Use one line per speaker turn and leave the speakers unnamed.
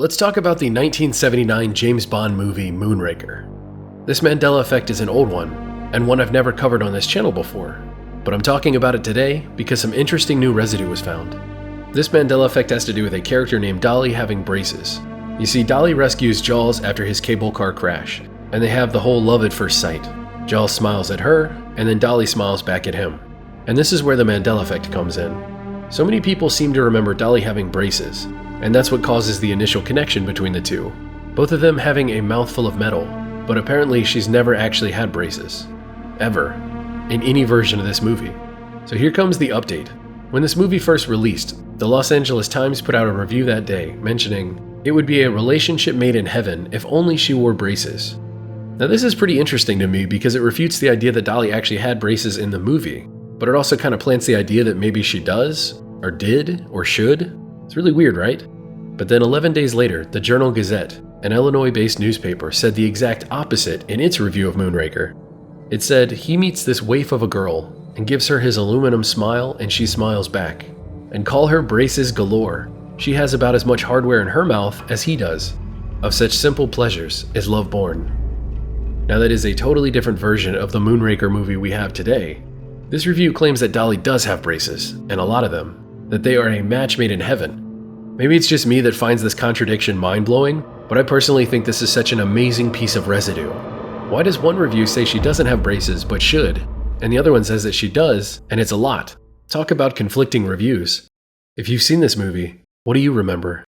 Let's talk about the 1979 James Bond movie Moonraker. This Mandela effect is an old one, and one I've never covered on this channel before, but I'm talking about it today because some interesting new residue was found. This Mandela effect has to do with a character named Dolly having braces. You see, Dolly rescues Jaws after his cable car crash, and they have the whole love at first sight. Jaws smiles at her, and then Dolly smiles back at him. And this is where the Mandela effect comes in. So many people seem to remember Dolly having braces, and that's what causes the initial connection between the two. Both of them having a mouthful of metal, but apparently she's never actually had braces. Ever. In any version of this movie. So here comes the update. When this movie first released, the Los Angeles Times put out a review that day mentioning, "It would be a relationship made in heaven if only she wore braces." Now this is pretty interesting to me because it refutes the idea that Dolly actually had braces in the movie, but it also kind of plants the idea that maybe she does, or did, or should. It's really weird, right? But then 11 days later, the Journal-Gazette, an Illinois-based newspaper, said the exact opposite in its review of Moonraker. It said, "He meets this waif of a girl and gives her his aluminum smile and she smiles back. And call her braces galore. She has about as much hardware in her mouth as he does. Of such simple pleasures is love born." Now that is a totally different version of the Moonraker movie we have today. This review claims that Dolly does have braces, and a lot of them, that they are a match made in heaven. Maybe it's just me that finds this contradiction mind-blowing, but I personally think this is such an amazing piece of residue. Why does one review say she doesn't have braces but should, and the other one says that she does, and it's a lot? Talk about conflicting reviews. If you've seen this movie, what do you remember?